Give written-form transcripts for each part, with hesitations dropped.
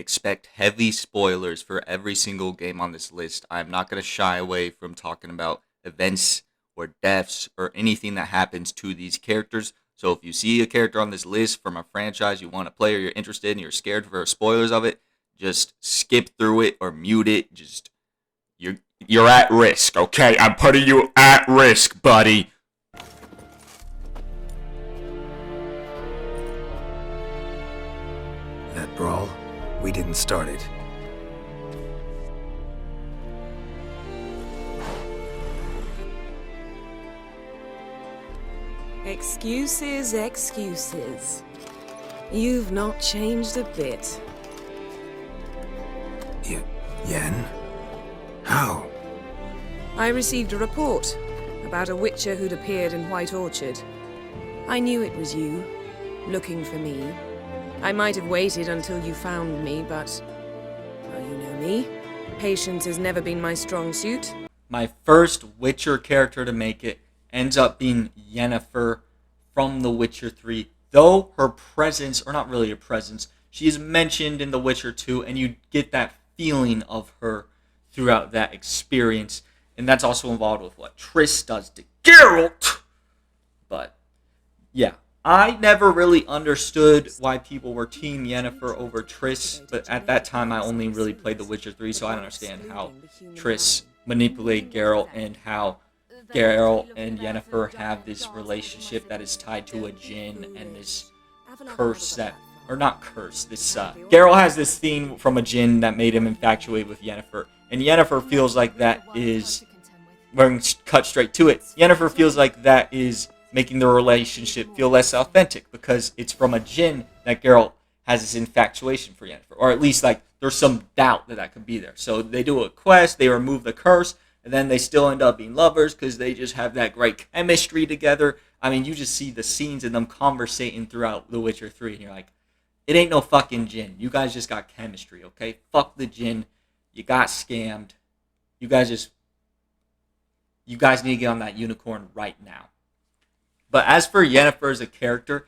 expect heavy spoilers for every single game on this list. I'm not going to shy away from talking about events or deaths or anything that happens to these characters. So if you see a character on this list from a franchise you want to play or you're interested and you're scared for spoilers of it, just skip through it or mute it. Just you're you're at risk, okay? I'm putting you at risk, buddy. That brawl, we didn't start it. Excuses, excuses. You've not changed a bit. Yen? How? I received a report about a witcher who'd appeared in White Orchard. I knew it was you, looking for me. I might have waited until you found me, but... well, you know me. Patience has never been my strong suit. My first Witcher character to make it ends up being Yennefer from The Witcher 3. Though her presence, or not really a presence, she is mentioned in The Witcher 2, and you get that feeling of her throughout that experience. And that's also involved with what Triss does to Geralt. But, yeah. I never really understood why people were Team Yennefer over Triss, but at that time I only really played The Witcher 3, so I don't understand how Triss manipulated Geralt and how Geralt and Yennefer have this relationship that is tied to a djinn and this curse that, or not curse, this, Geralt has this thing from a djinn that made him infatuated with Yennefer, and Yennefer feels like that is, we're going to cut straight to it, Yennefer feels like that is making the relationship feel less authentic because it's from a djinn that Geralt has this infatuation for Yennefer, or at least like there's some doubt that could be there. So they do a quest, they remove the curse, and then they still end up being lovers because they just have that great chemistry together. I mean, you just see the scenes of them conversating throughout The Witcher 3, and you're like, it ain't no fucking djinn. You guys just got chemistry, okay? Fuck the djinn. You got scammed. You guys need to get on that unicorn right now. But as for Yennefer as a character,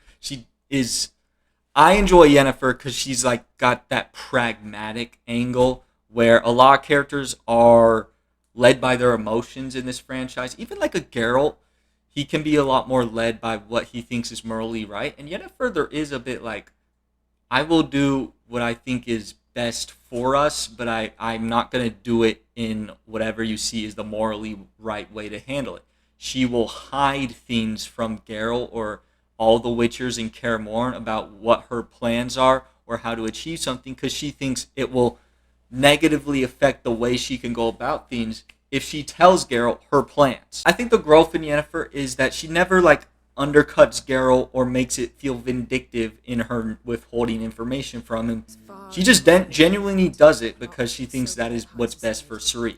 I enjoy Yennefer because she's like got that pragmatic angle where a lot of characters are led by their emotions in this franchise. Even like a Geralt, he can be a lot more led by what he thinks is morally right. And Yennefer, there is a bit like, I will do what I think is best for us, but I'm not going to do it in whatever you see is the morally right way to handle it. She will hide things from Geralt or all the Witchers in Kaer Morhen about what her plans are or how to achieve something because she thinks it will negatively affect the way she can go about things if she tells Geralt her plans. I think the growth in Yennefer is that she never like undercuts Geralt or makes it feel vindictive in her withholding information from him. She just genuinely does it because she thinks that is what's best for Ciri.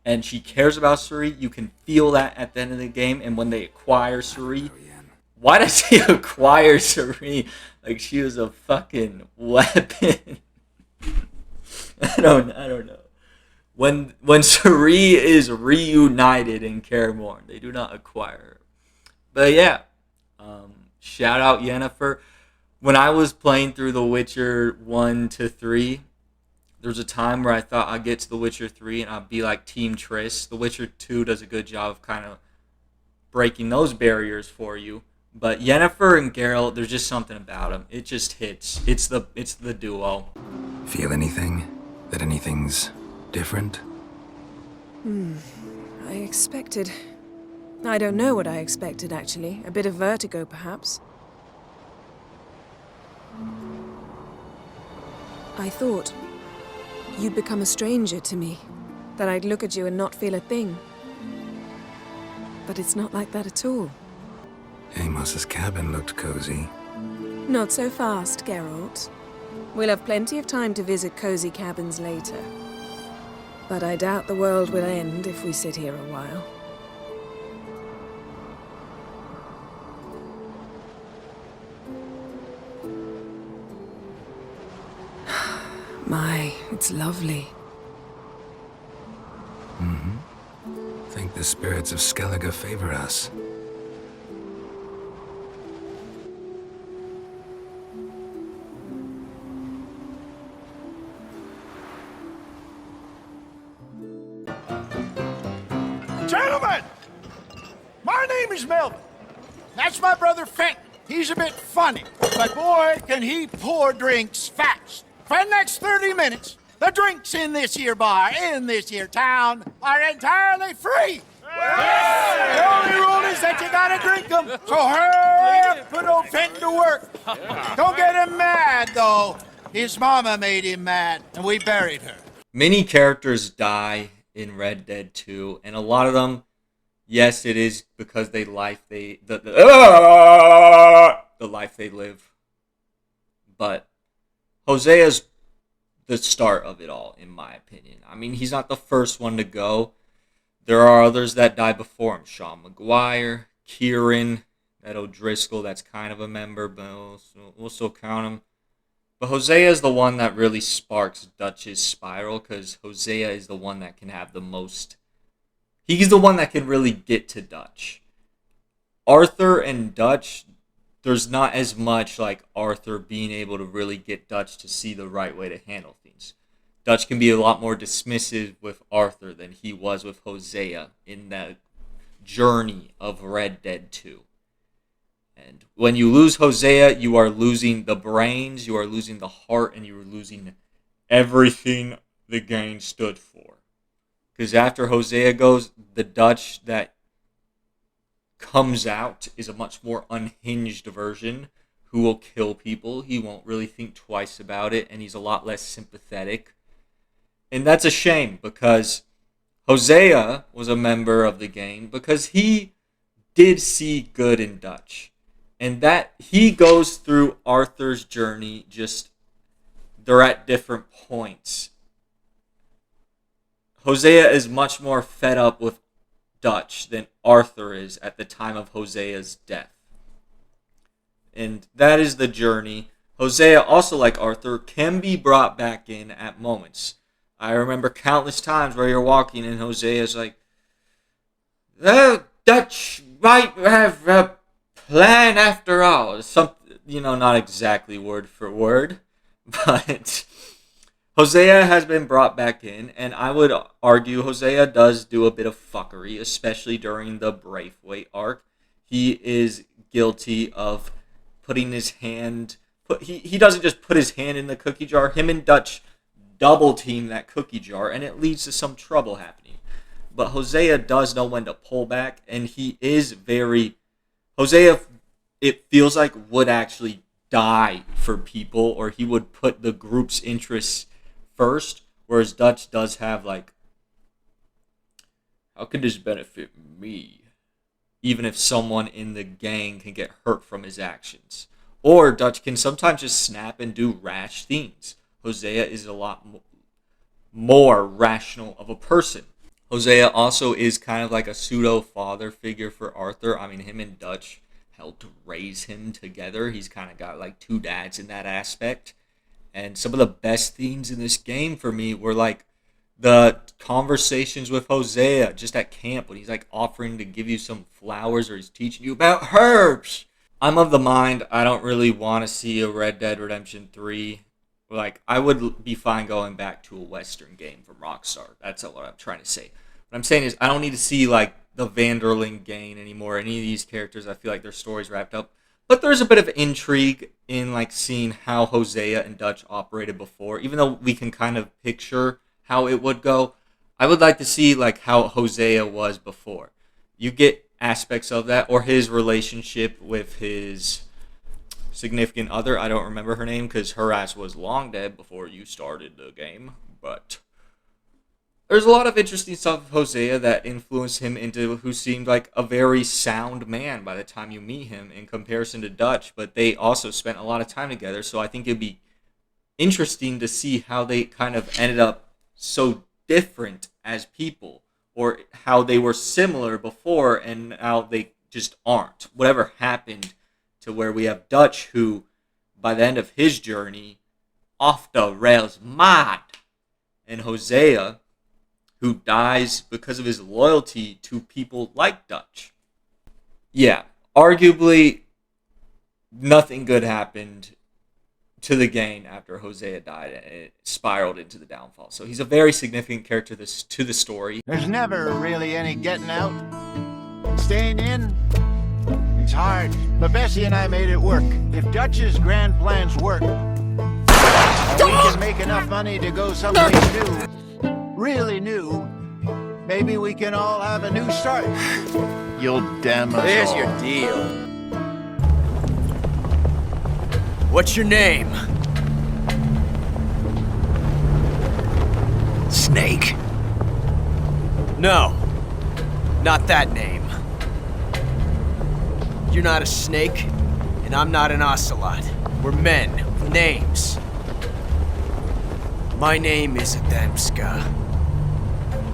And she cares about Ciri. You can feel that at the end of the game. And when they acquire Ciri, why does he acquire Ciri like she was a fucking weapon? I don't know. When Ciri is reunited in Kaer Morhen, they do not acquire her. But yeah, shout out Yennefer. When I was playing through The Witcher 1 to 3, there was a time where I thought I'd get to The Witcher 3 and I'd be like Team Triss. The Witcher 2 does a good job of kind of breaking those barriers for you. But Yennefer and Geralt, there's just something about them. It just hits. It's the duo. Feel anything? That anything's different? I expected... I don't know what I expected, actually. A bit of vertigo, perhaps. I thought you'd become a stranger to me. That I'd look at you and not feel a thing. But it's not like that at all. Amos's cabin looked cozy. Not so fast, Geralt. We'll have plenty of time to visit cozy cabins later. But I doubt the world will end if we sit here a while. My, it's lovely. Think the spirits of Skellige favor us. name is Melvin. That's my brother Fenton. He's a bit funny, but boy, can he pour drinks fast. For the next 30 minutes, the drinks in this here bar, in this here town, are entirely free. The only rule is that you gotta drink them, so hurry up, put old Fenton to work. Don't get him mad, though. His mama made him mad, and we buried her. Many characters die in Red Dead 2, and a lot of them, yes, it is because the life they live. But Hosea's the start of it all, in my opinion. I mean, he's not the first one to go. There are others that die before him. Sean McGuire, Kieran, Ed O'Driscoll, that's kind of a member, but we'll still count him. But Hosea is the one that really sparks Dutch's spiral, because Hosea is the one that can have the most... He's the one that can really get to Dutch. Arthur and Dutch, there's not as much like Arthur being able to really get Dutch to see the right way to handle things. Dutch can be a lot more dismissive with Arthur than he was with Hosea in that journey of Red Dead 2. And when you lose Hosea, you are losing the brains, you are losing the heart, and you are losing everything the game stood for. Because after Hosea goes, the Dutch that comes out is a much more unhinged version who will kill people. He won't really think twice about it, and he's a lot less sympathetic. And that's a shame, because Hosea was a member of the game because he did see good in Dutch. And that he goes through Arthur's journey, just they're at different points. Hosea is much more fed up with Dutch than Arthur is at the time of Hosea's death. And that is the journey. Hosea, also like Arthur, can be brought back in at moments. I remember countless times where you're walking and Hosea's like, the Dutch might have a plan after all. Something, not exactly word for word, but Hosea has been brought back in, and I would argue Hosea does do a bit of fuckery, especially during the Braithwaite arc. He is guilty of putting his hand... He doesn't just put his hand in the cookie jar. Him and Dutch double team that cookie jar, and it leads to some trouble happening. But Hosea does know when to pull back, and he is very... Hosea, it feels like, would actually die for people, or he would put the group's interests first, whereas Dutch does have, like, how could this benefit me? Even if someone in the gang can get hurt from his actions. Or Dutch can sometimes just snap and do rash things. Hosea is a lot more rational of a person. Hosea also is kind of like a pseudo-father figure for Arthur. I mean, him and Dutch helped raise him together. He's kind of got like two dads in that aspect. And some of the best things in this game for me were like the conversations with Hosea just at camp when he's like offering to give you some flowers or he's teaching you about herbs. I'm of the mind I don't really want to see a Red Dead Redemption 3. Like, I would be fine going back to a Western game from Rockstar. That's what I'm trying to say. What I'm saying is I don't need to see, like, the Vanderling gang anymore. Any of these characters, I feel like their story's wrapped up. But there's a bit of intrigue in, like, seeing how Hosea and Dutch operated before. Even though we can kind of picture how it would go, I would like to see, like, how Hosea was before. You get aspects of that, or his relationship with his significant other. I don't remember her name because her ass was long dead before you started the game, but there's a lot of interesting stuff with Hosea that influenced him into who seemed like a very sound man by the time you meet him in comparison to Dutch, but they also spent a lot of time together, so I think it'd be interesting to see how they kind of ended up so different as people, or how they were similar before and now they just aren't. Whatever happened to where we have Dutch, who, by the end of his journey, off the rails mad. And Hosea, who dies because of his loyalty to people like Dutch. Yeah, arguably, nothing good happened to the game after Hosea died, and it spiraled into the downfall. So he's a very significant character to the story. There's never really any getting out. Staying in It's hard, but Bessie and I made it work. If Dutch's grand plans work, and we can make enough money to go someplace new, really new, maybe we can all have a new start. You'll damn us There's all. your deal. What's your name? Snake. No, not that name. You're not a snake, and I'm not an ocelot. We're men with names. My name is Adamska.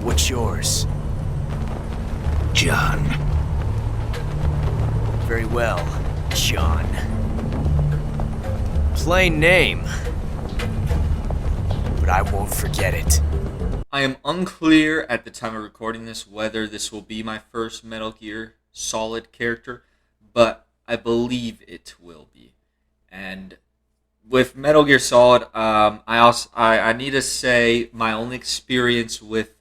What's yours? John. Very well, John. Plain name, but I won't forget it. I am unclear at the time of recording this whether this will be my first Metal Gear Solid character, but I believe it will be. And with Metal Gear Solid, I need to say my only experience with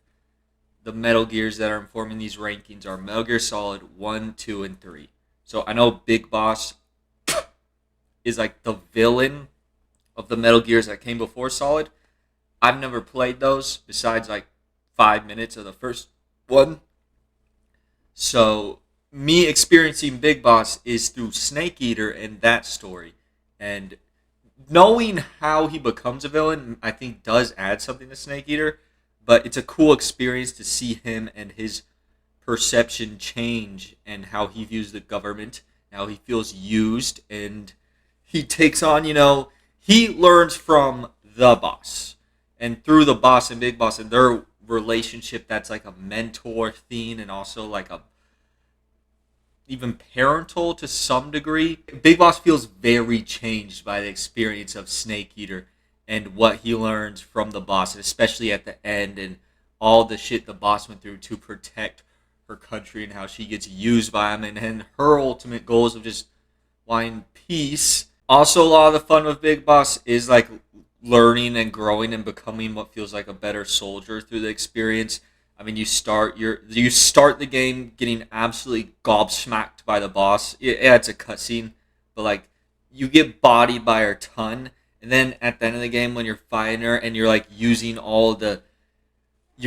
the Metal Gears that are informing these rankings are Metal Gear Solid 1, 2, and 3. So I know Big Boss is like the villain of the Metal Gears that came before Solid. I've never played those besides like 5 minutes of the first one. So me experiencing Big Boss is through Snake Eater and that story. And knowing how he becomes a villain, I think does add something to Snake Eater. But it's a cool experience to see him and his perception change and how he views the government, how he feels used, and he takes on, he learns from the boss. And through the boss and Big Boss and their relationship, that's like a mentor theme and also like a even parental to some degree. Big Boss feels very changed by the experience of Snake Eater and what he learns from the boss, and especially at the end and all the shit the boss went through to protect her country and how she gets used by him and her ultimate goals of just wanting peace. Also, a lot of the fun with Big Boss is like learning and growing and becoming what feels like a better soldier through the experience. I mean, you start the game getting absolutely gobsmacked by the boss. Yeah, it's a cutscene, but like you get bodied by her ton, and then at the end of the game when you're fighting her and you're like using you're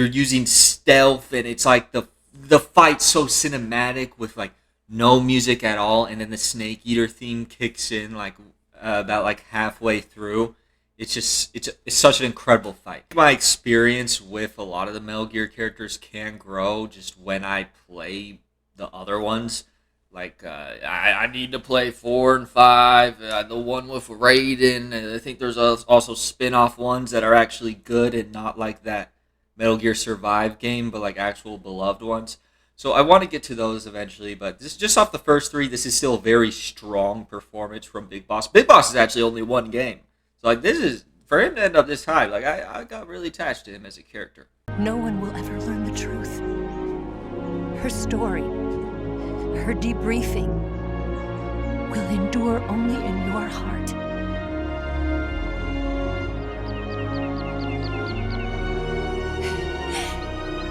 using stealth, and it's like the fight's so cinematic with like no music at all, and then the Snake Eater theme kicks in like about like halfway through. It's such an incredible fight. My experience with a lot of the Metal Gear characters can grow just when I play the other ones. Like, I need to play 4 and 5, the one with Raiden, and I think there's also spin-off ones that are actually good and not like that Metal Gear Survive game, but like actual beloved ones. So I want to get to those eventually, but this just off the first 3, this is still a very strong performance from Big Boss. Big Boss is actually only one game. So, like, this is, for him to end up this high, like, I got really attached to him as a character. No one will ever learn the truth. Her story, her debriefing, will endure only in your heart.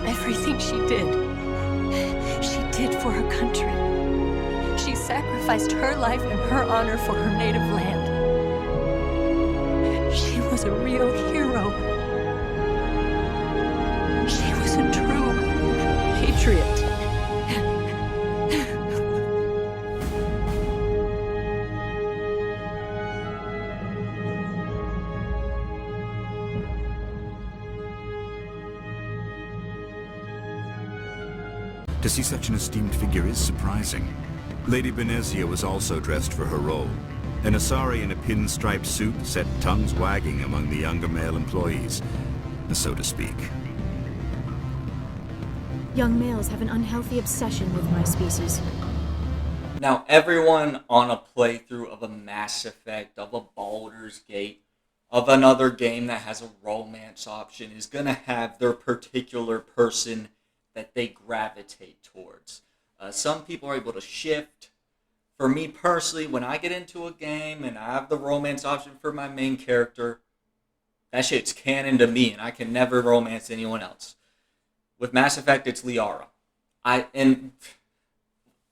Everything she did for her country. She sacrificed her life and her honor for her native land. She was a real hero. She was a true patriot. To see such an esteemed figure is surprising. Lady Benezia was also dressed for her role. An Asari in a pinstriped suit set tongues wagging among the younger male employees, so to speak. Young males have an unhealthy obsession with my species. Now, everyone on a playthrough of a Mass Effect, of a Baldur's Gate, of another game that has a romance option is going to have their particular person that they gravitate towards. Some people are able to shift. For me personally, when I get into a game and I have the romance option for my main character, that shit's canon to me, and I can never romance anyone else. With Mass Effect, it's Liara. And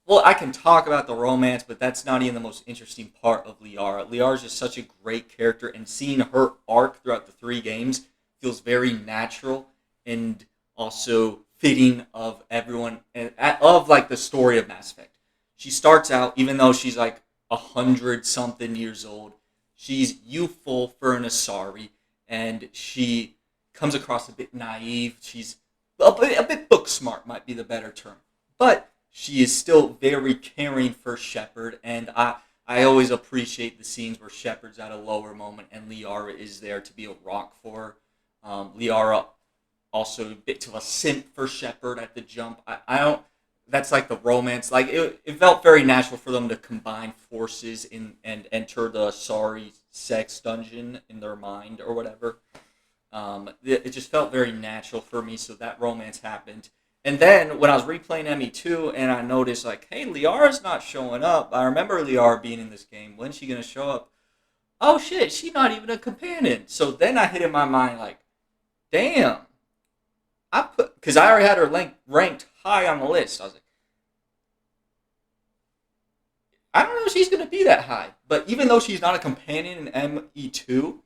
well, I can talk about the romance, but that's not even the most interesting part of Liara. Liara is just such a great character, and seeing her arc throughout the 3 games feels very natural and also fitting of everyone, of like the story of Mass Effect. She starts out, even though she's like 100-something years old, she's youthful for an Asari, and she comes across a bit naive. She's a bit book smart, might be the better term. But she is still very caring for Shepard, and I always appreciate the scenes where Shepard's at a lower moment and Liara is there to be a rock for her. Liara also a bit of a simp for Shepard at the jump. I don't. That's like the romance. Like it felt very natural for them to combine forces and enter the Asari sex dungeon in their mind or whatever. It just felt very natural for me, so that romance happened. And then when I was replaying ME2 and I noticed like, hey, Liara's not showing up. I remember Liara being in this game. When's she gonna show up? Oh shit, she's not even a companion. So then I hit in my mind like, damn. Because I already had her ranked high on the list. I was like, I don't know if she's gonna be that high. But even though she's not a companion in ME2,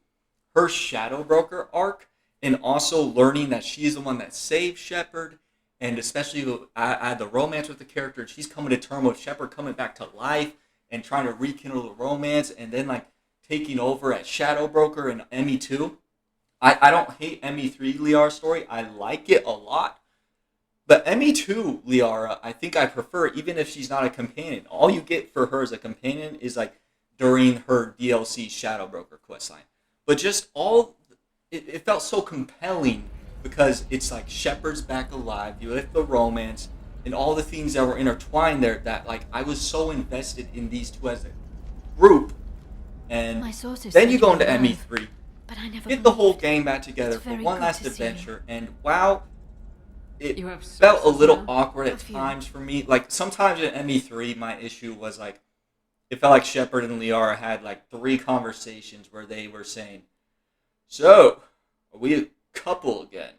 her Shadow Broker arc and also learning that she's the one that saved Shepard, and especially I had the romance with the character, and she's coming to terms with Shepard coming back to life and trying to rekindle the romance, and then like taking over at Shadow Broker in ME2. I don't hate ME3 Liara's story. I like it a lot. But ME2 Liara, I think I prefer, even if she's not a companion. All you get for her as a companion is like during her DLC Shadow Broker questline. But just it felt so compelling because it's like Shepard's back alive, you have the romance, and all the things that were intertwined there that like I was so invested in these two as a group. And then you go into ME3, but I never get the whole gang back together for one last adventure, and wow, it felt a little awkward at times for me. Like sometimes in ME3, my issue was like, it felt like Shepard and Liara had like 3 conversations where they were saying, so, are we a couple again?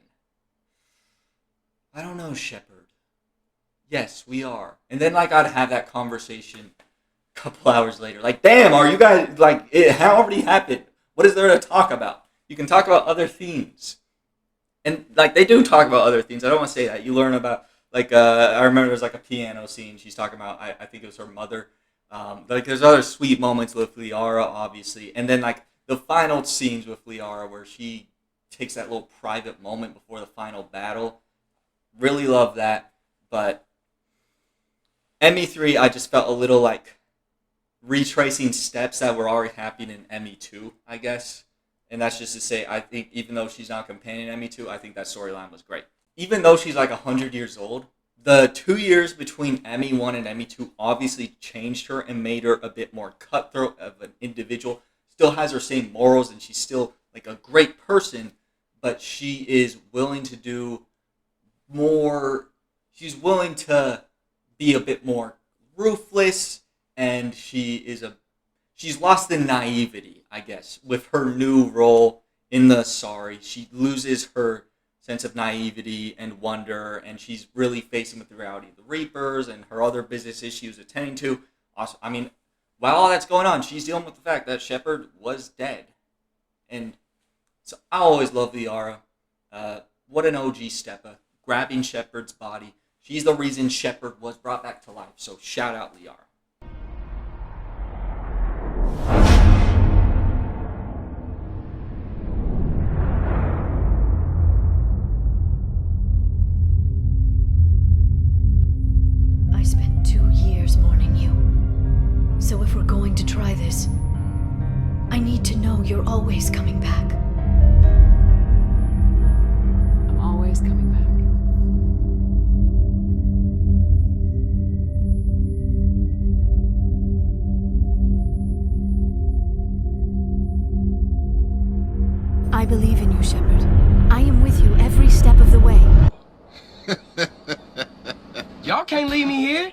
I don't know, Shepard. Yes, we are. And then like I'd have that conversation a couple hours later. Like, damn, are you guys, like, it already happened. What is there to talk about? You can talk about other themes. And like they do talk about other things. I don't want to say that. You learn about, like, I remember there's like a piano scene. She's talking about, I think it was her mother. Like there's other sweet moments with Liara, obviously. And then like the final scenes with Liara where she takes that little private moment before the final battle. Really love that. But ME3, I just felt a little like retracing steps that were already happening in ME2, I guess. And that's just to say, I think even though she's not a companion in ME2, I think that storyline was great. Even though she's like 100 years old, the 2 years between ME1 and ME2 obviously changed her and made her a bit more cutthroat of an individual. Still has her same morals, and she's still like a great person, but she is willing to do more. She's willing to be a bit more ruthless, and she's lost the naivety, I guess, with her new role in the Asari. She loses her sense of naivety and wonder, and she's really facing with the reality of the Reapers and her other businesses she was attending to. Also, I mean, while all that's going on, she's dealing with the fact that Shepard was dead. And so I always love Liara. What an OG stepper, grabbing Shepard's body. She's the reason Shepard was brought back to life, so shout out Liara. I spent 2 years mourning you. So if we're going to try this, I need to know you're always coming back. I'm always coming back. I believe in you, Shepard. I am with you every step of the way. Y'all can't leave me here.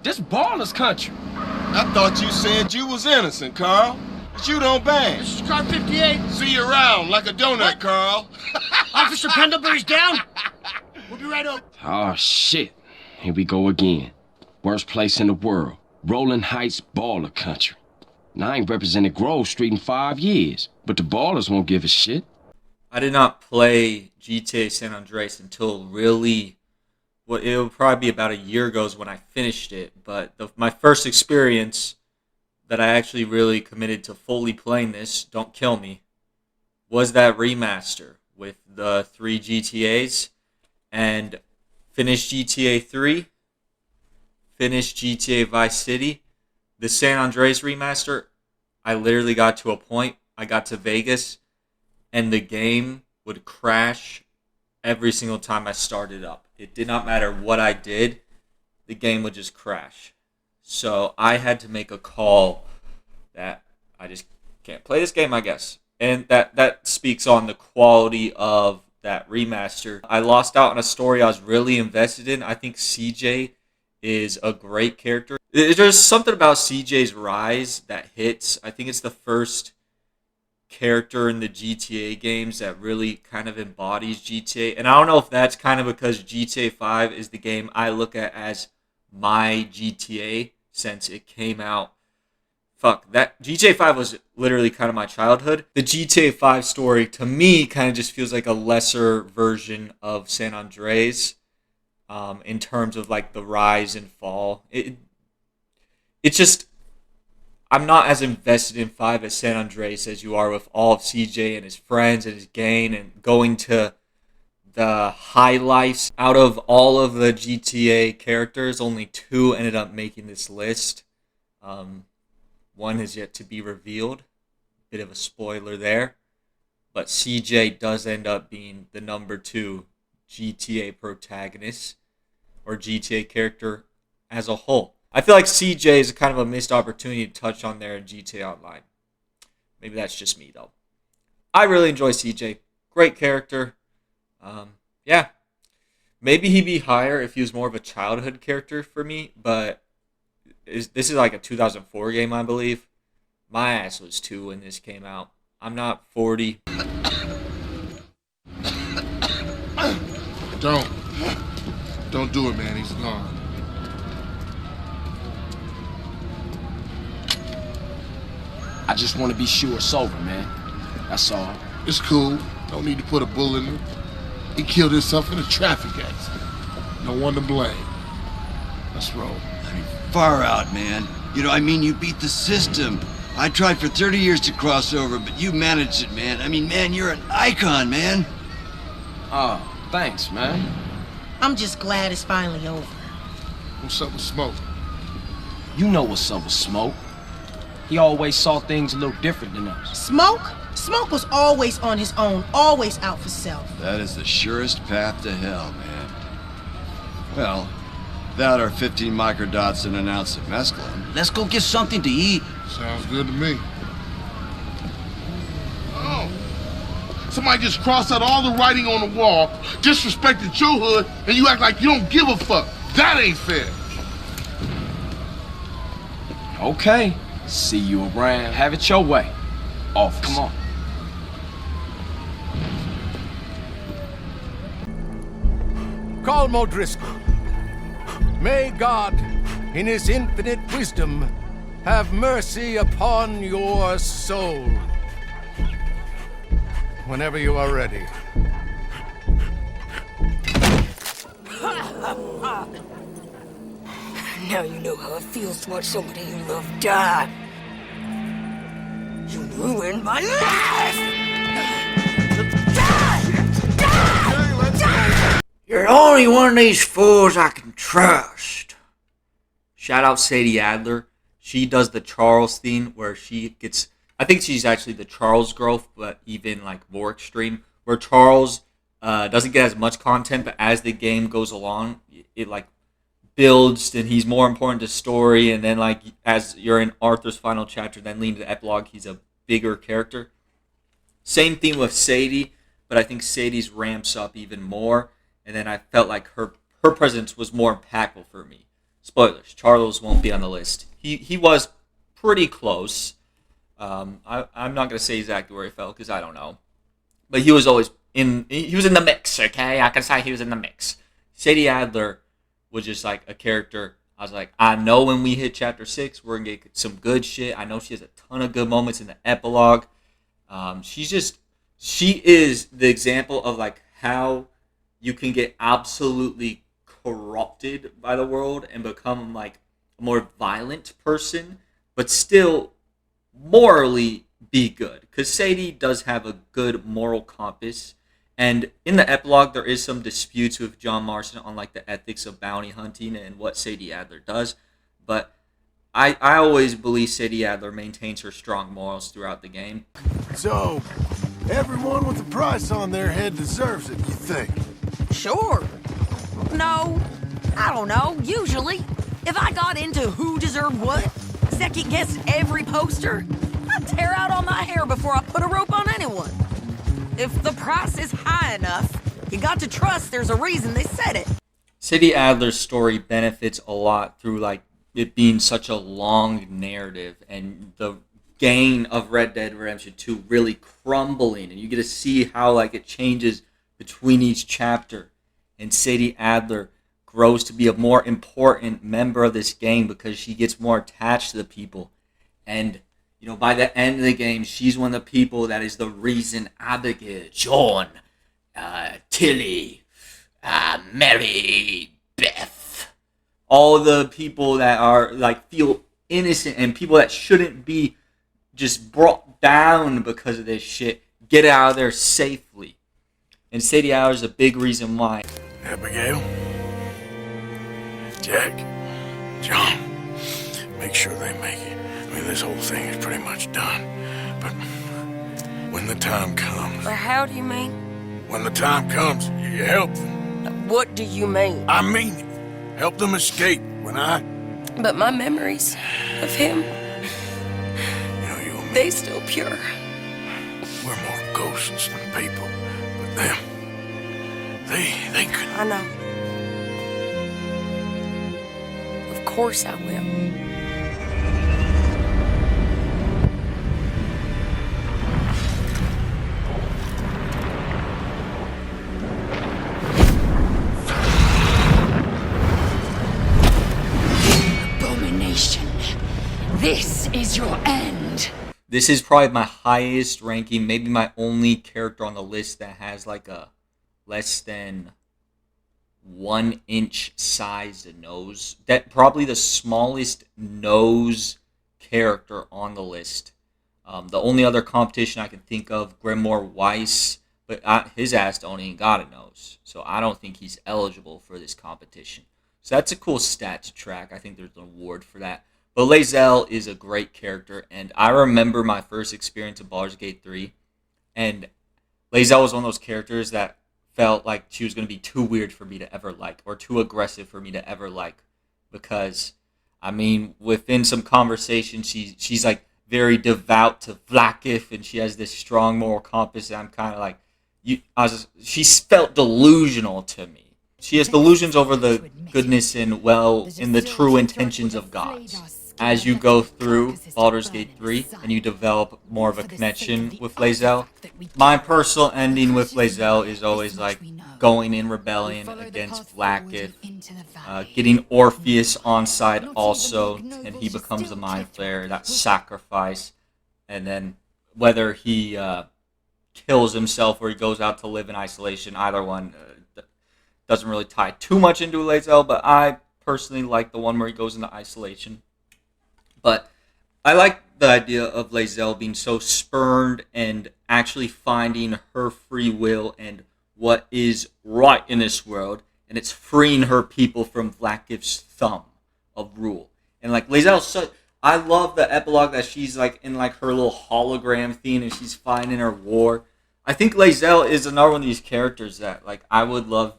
This baller's country. I thought you said you was innocent, Carl. But you don't bang. This is car 58. See you around like a donut, What? Carl. Officer Pendlebury's down. We'll be right over. Oh, shit. Here we go again. Worst place in the world. Rolling Heights baller country. And I ain't represented Grove Street in 5 years, but the ballers won't give a shit. I did not play GTA San Andreas until really, well, it would probably be about a year ago is when I finished it. But my first experience that I actually really committed to fully playing this, don't kill me, was that remaster with the 3 GTAs, and finished GTA 3, finished GTA Vice City. The San Andreas remaster, I literally got to a point, I got to Vegas, and the game would crash every single time I started up. It did not matter what I did, the game would just crash. So I had to make a call that I just can't play this game, I guess. And that speaks on the quality of that remaster. I lost out on a story I was really invested in. I think CJ is a great character. There's something about CJ's rise that hits. I think it's the first character in the GTA games that really kind of embodies GTA. And I don't know if that's kind of because GTA 5 is the game I look at as my GTA since it came out. That GTA 5 was literally kind of my childhood. The GTA 5 story, to me, kind of just feels like a lesser version of San Andreas in terms of like the rise and fall. It's just, I'm not as invested in 5 as San Andreas as you are with all of CJ and his friends and his gang and going to the high lives. Out of all of the GTA characters, only 2 ended up making this list. One is yet to be revealed. Bit of a spoiler there. But CJ does end up being the number 2 GTA protagonist or GTA character as a whole. I feel like CJ is kind of a missed opportunity to touch on there in GTA Online. Maybe that's just me, though. I really enjoy CJ. Great character. Yeah. Maybe he'd be higher if he was more of a childhood character for me, but this is like a 2004 game, I believe. My ass was 2 when this came out. I'm not 40. Don't do it, man. He's gone. I just want to be sure it's over, man. That's all. It's cool. Don't need to put a bull in him. He killed himself in a traffic accident. No one to blame. Let's roll. Far out, man. You beat the system. I tried for 30 years to cross over, but you managed it, man. Man, you're an icon, man. Oh, thanks, man. I'm just glad it's finally over. What's up with Smoke? You know what's up with Smoke. He always saw things a little different than us. Smoke? Smoke was always on his own, always out for self. That is the surest path to hell, man. Well, that or 15 microdots and an ounce of mescaline. Let's go get something to eat. Sounds good to me. Oh. Somebody just crossed out all the writing on the wall, disrespected your hood, and you act like you don't give a fuck. That ain't fair. Okay. See you around. Have it your way. Off. Come on. Colm O'Driscoll. May God, in his infinite wisdom, have mercy upon your soul. Whenever you are ready. Now you know how it feels to watch somebody you love die. You ruined my life! You're only one of these fools I can trust. Shout out Sadie Adler. She does the Charles theme where she gets, I think she's actually the Charles growth, but even like more extreme, where Charles doesn't get as much content, but as the game goes along, it like builds and he's more important to story, and then like as you're in Arthur's final chapter, then leading to the epilogue, he's a bigger character. Same theme with Sadie, but I think Sadie's ramps up even more, and then I felt like her presence was more impactful for me. Spoilers, Charles won't be on the list. He was pretty close. I'm not going to say exactly where he fell because I don't know. But he was always he was in the mix, okay? I can say he was in the mix. Sadie Adler was just like a character I was like, I know when we hit chapter 6, we're going to get some good shit. I know she has a ton of good moments in the epilogue. She is the example of like how you can get absolutely corrupted by the world and become like a more violent person, but still morally be good. Because Sadie does have a good moral compass. And in the epilogue, there is some disputes with John Marston on like the ethics of bounty hunting and what Sadie Adler does. But I always believe Sadie Adler maintains her strong morals throughout the game. So, everyone with a price on their head deserves it, you think? Sure. No, I don't know. Usually, if I got into who deserved what, second guessed every poster, I'd tear out all my hair before I put a rope on anyone. If the price is high enough, you got to trust there's a reason they said it. Sadie Adler's story benefits a lot through like it being such a long narrative and the gain of Red Dead Redemption 2 really crumbling, and you get to see how like it changes between each chapter, and Sadie Adler grows to be a more important member of this game because she gets more attached to the people. And you know, by the end of the game, she's one of the people that is the reason Abigail, John, Tilly, Mary, Beth, all the people that are like feel innocent and people that shouldn't be just brought down because of this shit get out of there safely. And Sadie Adler is a big reason why. Abigail, Jack, John, make sure they make it. I mean, this whole thing is pretty much done. But when the time comes... How do you mean? When the time comes, you help them. What do you mean? I mean it. Help them escape when I... But my memories of him, they still pure. We're more ghosts than people. But them, they could... I know. Of course I will. This is your end. This is probably my highest ranking, maybe my only character on the list that has like a less than 1 inch sized nose. That probably the smallest nose character on the list. The only other competition I can think of, Grimoire Weiss, but his ass don't even got a nose, so I don't think he's eligible for this competition. So that's a cool stat to track. I think there's an award for that. But Lae'zel is a great character, and I remember my first experience of Baldur's Gate 3, and Lae'zel was one of those characters that felt like she was going to be too weird for me to ever like, or too aggressive for me to ever like, because, I mean, within some conversation, she's like very devout to Vlaakith, and she has this strong moral compass, and I'm kind of like, she felt delusional to me. She has delusions over the goodness and in the true intentions of God. As you go through Baldur's Gate 3 and you develop more of a connection with Lae'zel, my personal ending with Lae'zel is always like going in rebellion against Vlaakith, getting Orpheus on side also, and he becomes the Mind Flayer, that sacrifice, and then whether he kills himself or he goes out to live in isolation, either one doesn't really tie too much into Lae'zel, but I personally like the one where he goes into isolation. But I like the idea of Lae'zel being so spurned and actually finding her free will and what is right in this world, and it's freeing her people from Vlaakith's thumb of rule. And like Lae'zel, I love the epilogue that she's like in like her little hologram thing and she's fighting her war. I think Lae'zel is another one of these characters that like I would love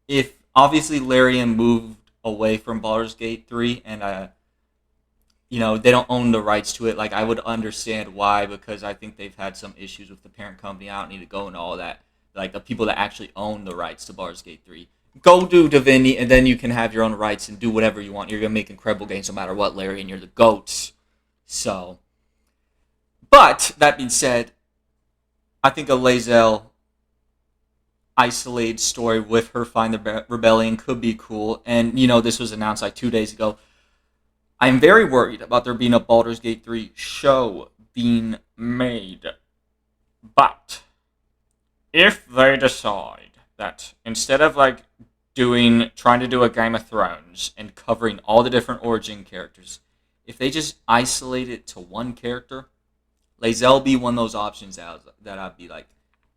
if obviously Larian moved away from Baldur's Gate 3 and they don't own the rights to it. Like, I would understand why, because I think they've had some issues with the parent company. I don't need to go into all that. Like, the people that actually own the rights to Baldur's Gate 3. Go do Divinity, and then you can have your own rights and do whatever you want. You're going to make incredible games no matter what, Larry, and you're the GOATs. So, but, that being said, I think a Lae'zel, isolated story with her find the rebellion could be cool. And, this was announced like 2 days ago. I'm very worried about there being a Baldur's Gate 3 show being made. But if they decide that instead of trying to do a Game of Thrones and covering all the different origin characters, if they just isolate it to one character, Lae'zel be one of those options that I'd be like,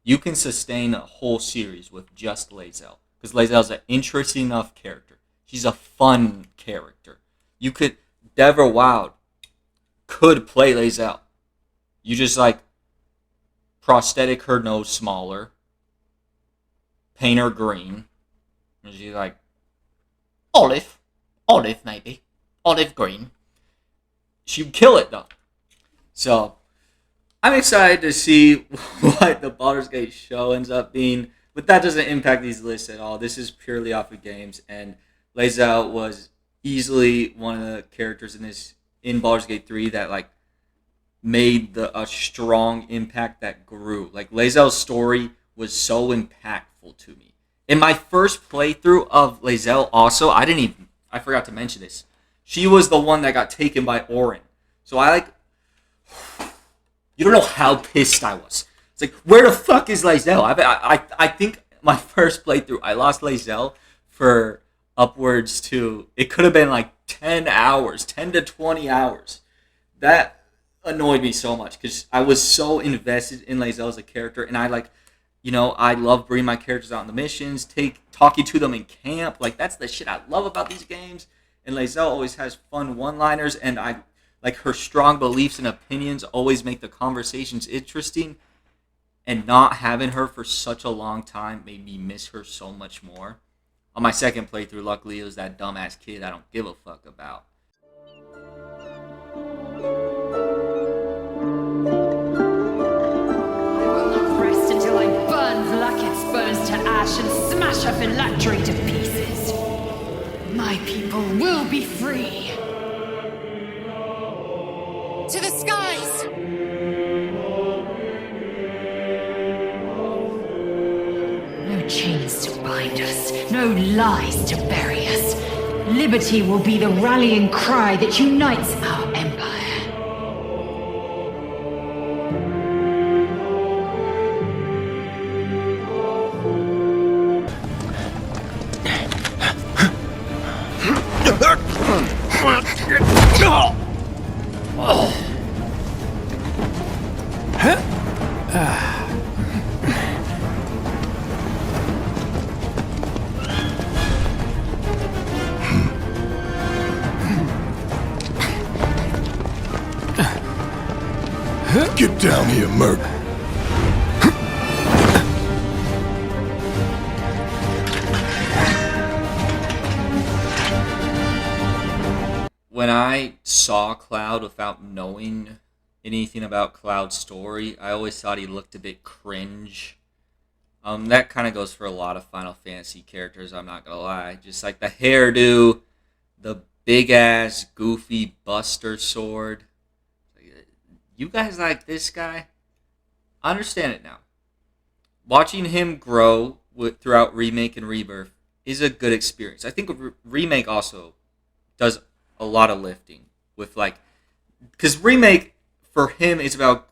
you can sustain a whole series with just Lae'zel. Because Lae'zel's an interesting enough character. She's a fun character. Deborah Wild could play Lae'zel. You just prosthetic her nose smaller, paint her green, and she's like, olive maybe, olive green. She'd kill it though. So, I'm excited to see what the Baldur's Gate show ends up being, but that doesn't impact these lists at all. This is purely off of games, and Lae'zel was easily one of the characters in Baldur's Gate 3 that made a strong impact that grew. Lae'zel's story was so impactful to me. In my first playthrough of Lae'zel also, I forgot to mention this. She was the one that got taken by Orin. So you don't know how pissed I was. It's where the fuck is Lae'zel? I think my first playthrough, I lost Lae'zel for upwards to, it could have been 10 hours, 10 to 20 hours. That annoyed me so much because I was so invested in Lae'zel as a character, and I love bringing my characters out on the missions, talking to them in camp. That's the shit I love about these games. And Lae'zel always has fun one-liners, and her strong beliefs and opinions always make the conversations interesting. And not having her for such a long time made me miss her so much more. On my second playthrough, luckily, it was that dumbass kid I don't give a fuck about. Rest until I burn Vlaakith's bones to ash and smash her phylactery to pieces. My people will be free. To the skies! No chains to bind us, no lies to bury us. Liberty will be the rallying cry that unites our empire. Get down here, Merc. When I saw Cloud without knowing anything about Cloud's story, I always thought he looked a bit cringe. That kind of goes for a lot of Final Fantasy characters, I'm not gonna lie. Just the hairdo, the big-ass, goofy Buster sword. You guys like this guy? I understand it now. Watching him grow throughout Remake and Rebirth is a good experience. I think Remake also does a lot of lifting with because Remake for him is about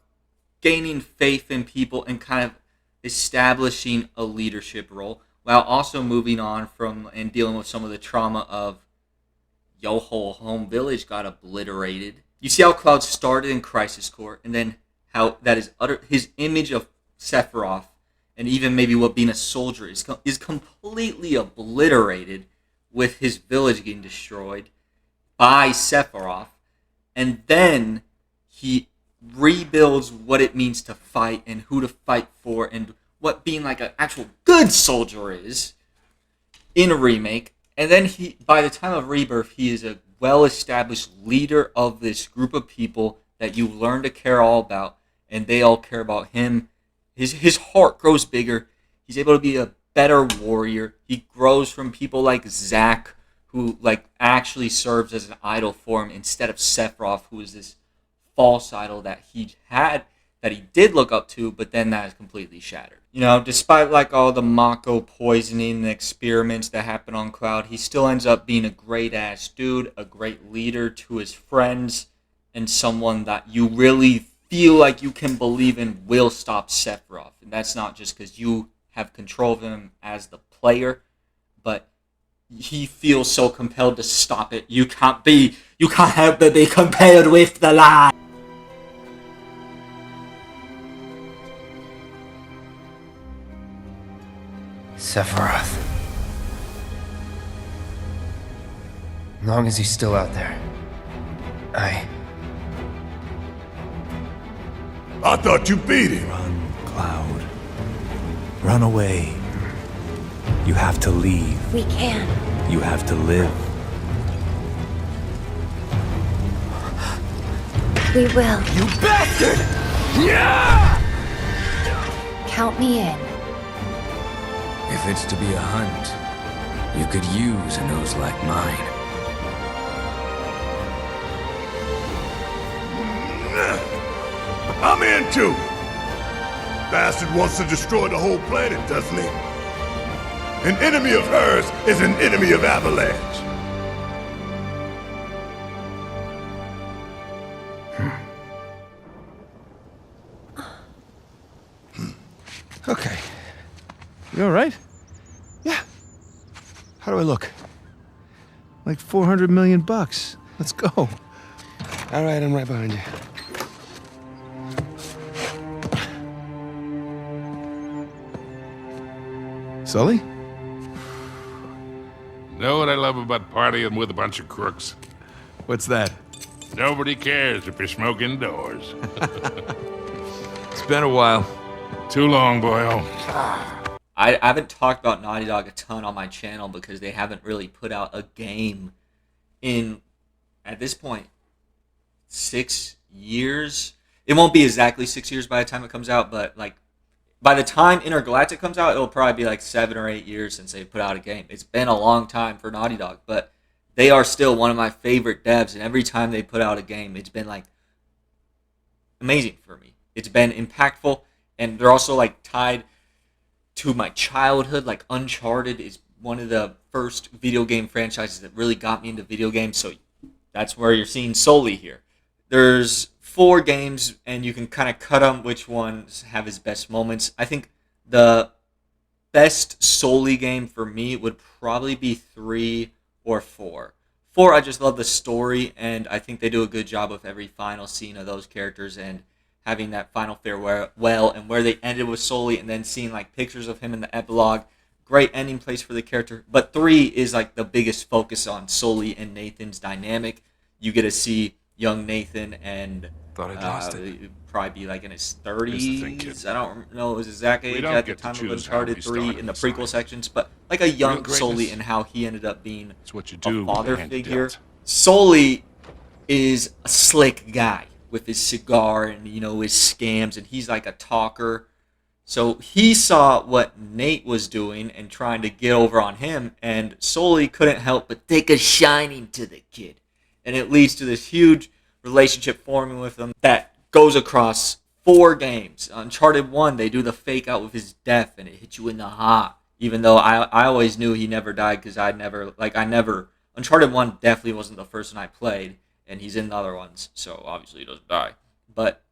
gaining faith in people and kind of establishing a leadership role while also moving on from and dealing with some of the trauma of your whole home village got obliterated. You see how Cloud started in Crisis Core, and then how that is his image of Sephiroth, and even maybe what being a soldier is completely obliterated with his village getting destroyed by Sephiroth, and then he rebuilds what it means to fight and who to fight for and what being an actual good soldier is in a Remake. And then by the time of Rebirth, he is a well-established leader of this group of people that you learn to care all about, and they all care about him. His heart grows bigger. He's able to be a better warrior. He grows from people like Zack, who actually serves as an idol for him instead of Sephiroth, who is this false idol that he had that he did look up to, but then that is completely shattered. You know, despite like all the Mako poisoning and experiments that happen on Cloud, he still ends up being a great ass dude, a great leader to his friends, and someone that you really feel like you can believe in will stop Sephiroth. And that's not just because you have control of him as the player, but he feels so compelled to stop it. You can't help but be compared with the light. Sephiroth. As long as he's still out there, I thought you beat him. Run, Cloud. Run away. You have to leave. We can. You have to live. We will. You bastard! Yeah! Count me in. If it's to be a hunt, you could use a nose like mine. I'm in too. Bastard wants to destroy the whole planet, doesn't he? An enemy of hers is an enemy of Avalanche. Okay. You all right? Yeah. How do I look? Like 400 million bucks. Let's go. All right, I'm right behind you. Sully? Know what I love about partying with a bunch of crooks? What's that? Nobody cares if you smoke indoors. It's been a while. Too long, boyo. I haven't talked about Naughty Dog a ton on my channel because they haven't really put out a game in, at this point, 6 years. It won't be exactly 6 years by the time it comes out, but like by the time Intergalactic comes out, it'll probably be like 7 or 8 years since they put out a game. It's been a long time for Naughty Dog, but they are still one of my favorite devs, and every time they put out a game, it's been like amazing for me. It's been impactful, and they're also like tied to my childhood. Like Uncharted is one of the first video game franchises that really got me into video games, so that's where you're seeing Sully here. There's 4 games, and you can kind of cut them which ones have his best moments. I think the best Sully game for me would probably be 3 or 4. 4, I just love the story, and I think they do a good job with every final scene of those characters and having that final farewell and where they ended with Sully, and then seeing like pictures of him in the epilogue. Great ending place for the character. But 3 is like the biggest focus on Sully and Nathan's dynamic. You get to see young Nathan, and thought I'd lost it. He'd probably be like in his Here's the thing, 30s. kid. I don't know his exact We age don't at the get to time of choose how Uncharted we 3 start in the this prequel life. sections, but like a young greatness Sully and how he ended up being It's what you a do. father hand figure. dealt. Sully is a slick guy with his cigar and, you know, his scams, and he's like a talker. So he saw what Nate was doing and trying to get over on him, and Sully couldn't help but take a shining to the kid. And it leads to this huge relationship forming with him that goes across 4 games. Uncharted 1, they do the fake out with his death, and it hits you in the heart. Even though I always knew he never died because Uncharted 1 definitely wasn't the first one I played, and he's in the other ones, so obviously he doesn't die. But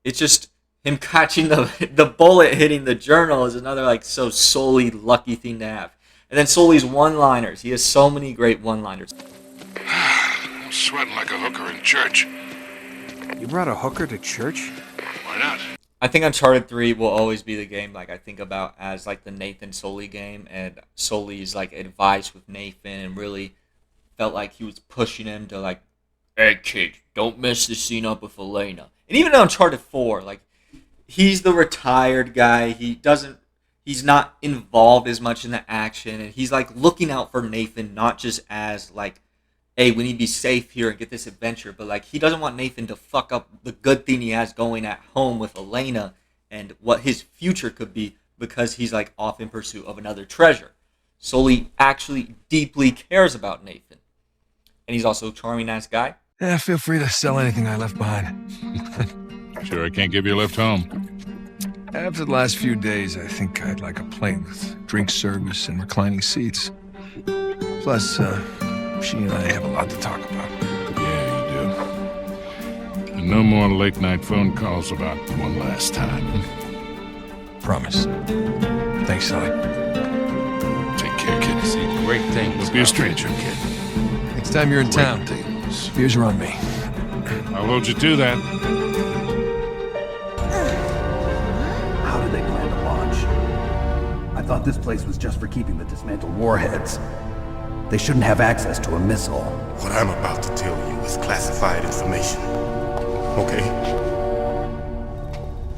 it's just him catching the bullet hitting the journal is another like so Sully lucky thing to have. And then Sully's one-liners. He has so many great one-liners. I'm sweating like a hooker in church. You brought a hooker to church? Why not? I think Uncharted 3 will always be the game like I think about as like the Nathan Sully game, and Sully's like advice with Nathan, and really felt like he was pushing him to like, hey kid, don't mess the scene up with Elena. And even in Uncharted 4, like he's the retired guy. He's not involved as much in the action, and he's like looking out for Nathan, not just as like, hey, we need to be safe here and get this adventure, but like he doesn't want Nathan to fuck up the good thing he has going at home with Elena and what his future could be, because he's like off in pursuit of another treasure. Sully actually deeply cares about Nathan, and he's also a charming ass guy. Yeah, feel free to sell anything I left behind. Sure I can't give you a lift home? After the last few days, I think I'd like a plane with drink service and reclining seats. Plus, she and I have a lot to talk about. Yeah, you do. And no more late-night phone calls about one last time. Promise. Thanks, Sully. Take care, kid. See great things. Don't be a stranger, kid. Next time you're in town, beers are on me. I'll hold you to that. How do they plan to launch? I thought this place was just for keeping the dismantled warheads. They shouldn't have access to a missile. What I'm about to tell you is classified information. Okay?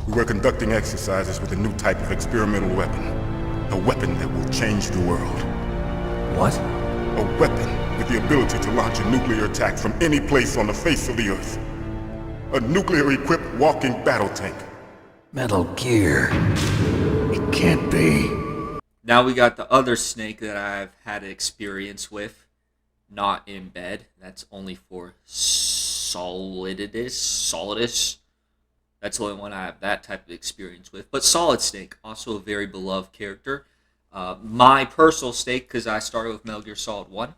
We were conducting exercises with a new type of experimental weapon. A weapon that will change the world. What? A weapon with the ability to launch a nuclear attack from any place on the face of the Earth. A nuclear-equipped walking battle tank. Metal Gear. It can't be. Now we got the other Snake that I've had experience with. Not in bed. That's only for Solidus. That's the only one I have that type of experience with. But Solid Snake, also a very beloved character. My personal Snake, because I started with Metal Gear Solid 1.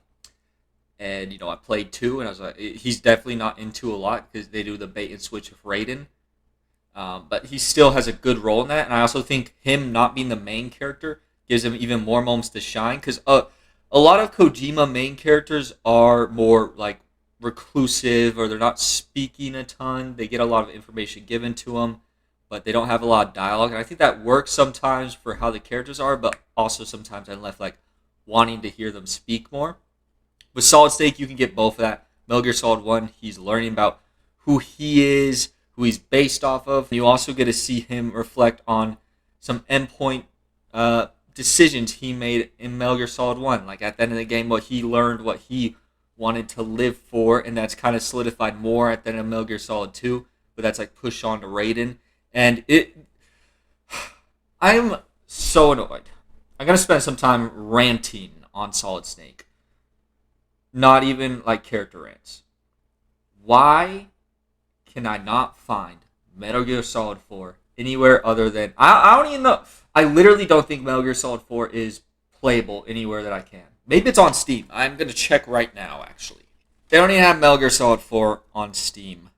And, you know, I played 2, and I was like, he's definitely not into a lot, because they do the bait and switch with Raiden. But he still has a good role in that. And I also think him not being the main character gives him even more moments to shine. Because a lot of Kojima main characters are more, like, reclusive, or they're not speaking a ton. They get a lot of information given to them, but they don't have a lot of dialogue. And I think that works sometimes for how the characters are, but also sometimes I'm left like wanting to hear them speak more. With Solid Snake, you can get both of that. Metal Gear Solid 1, he's learning about who he is, who he's based off of. You also get to see him reflect on some endpoint decisions he made in Metal Gear Solid 1. Like at the end of the game, what he learned, what he wanted to live for, and that's kind of solidified more at the end of Metal Gear Solid 2, but that's like push on to Raiden. And I'm so annoyed. I'm going to spend some time ranting on Solid Snake. Not even like character rants. Why can I not find Metal Gear Solid 4 anywhere other than... I don't even know. I literally don't think Metal Gear Solid 4 is playable anywhere that I can. Maybe it's on Steam. I'm going to check right now, actually. They don't even have Metal Gear Solid 4 on Steam.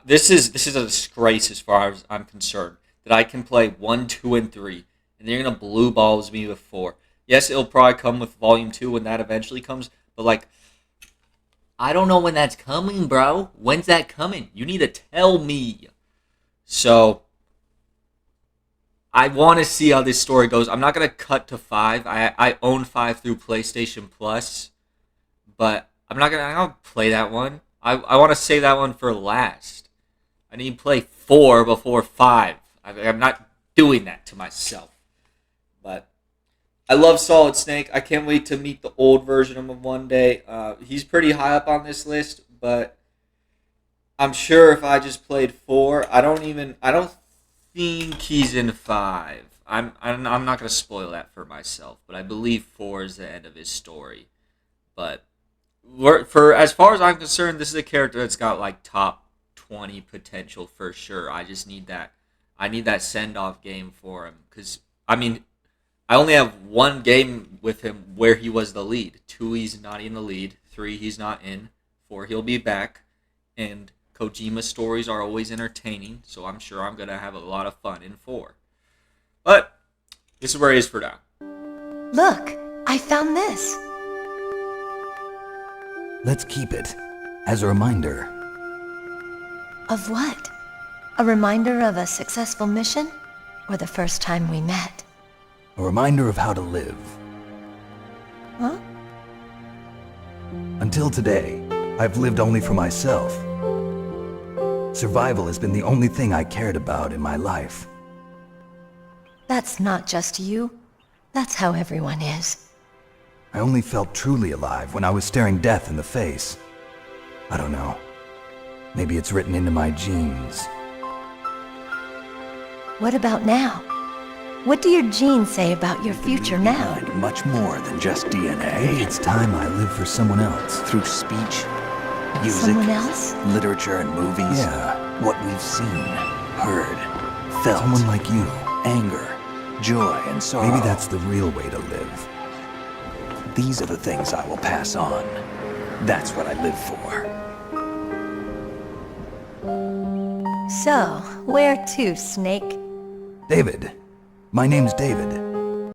This is a disgrace as far as I'm concerned. That I can play 1, 2, and 3. And they're going to blue balls me with 4. Yes, it'll probably come with Volume 2 when that eventually comes. But, like, I don't know when that's coming, bro. When's that coming? You need to tell me. So, I want to see how this story goes. I'm not going to cut to 5. I own 5 through PlayStation Plus. But I'm not going to play that one. I want to save that one for last. I need to play 4 before 5. I'm not doing that to myself. But I love Solid Snake. I can't wait to meet the old version of him one day. He's pretty high up on this list, but I'm sure if I just played 4, I don't think he's in 5. I'm not going to spoil that for myself, but I believe 4 is the end of his story. But for as far as I'm concerned, this is a character that's got like top 20 potential for sure. I just need that. I need that send-off game for him, because I mean, I only have 1 game with him where he was the lead. 2, he's not in the lead. 3, he's not in. 4, he'll be back. And Kojima stories are always entertaining, so I'm sure I'm going to have a lot of fun in 4. But this is where he is for now. Look, I found this. Let's keep it as a reminder. Of what? A reminder of a successful mission? Or the first time we met? A reminder of how to live. Huh? Until today, I've lived only for myself. Survival has been the only thing I cared about in my life. That's not just you. That's how everyone is. I only felt truly alive when I was staring death in the face. I don't know. Maybe it's written into my genes. What about now? What do your genes say about your future now? Much more than just DNA. Maybe it's time I live for someone else. Through speech, music, Someone else? literature, and movies. Yeah, What we've seen, heard, felt. Someone like you. Anger, joy, and sorrow. Maybe that's the real way to live. These are the things I will pass on. That's what I live for. So, where to, Snake? David. My name's David.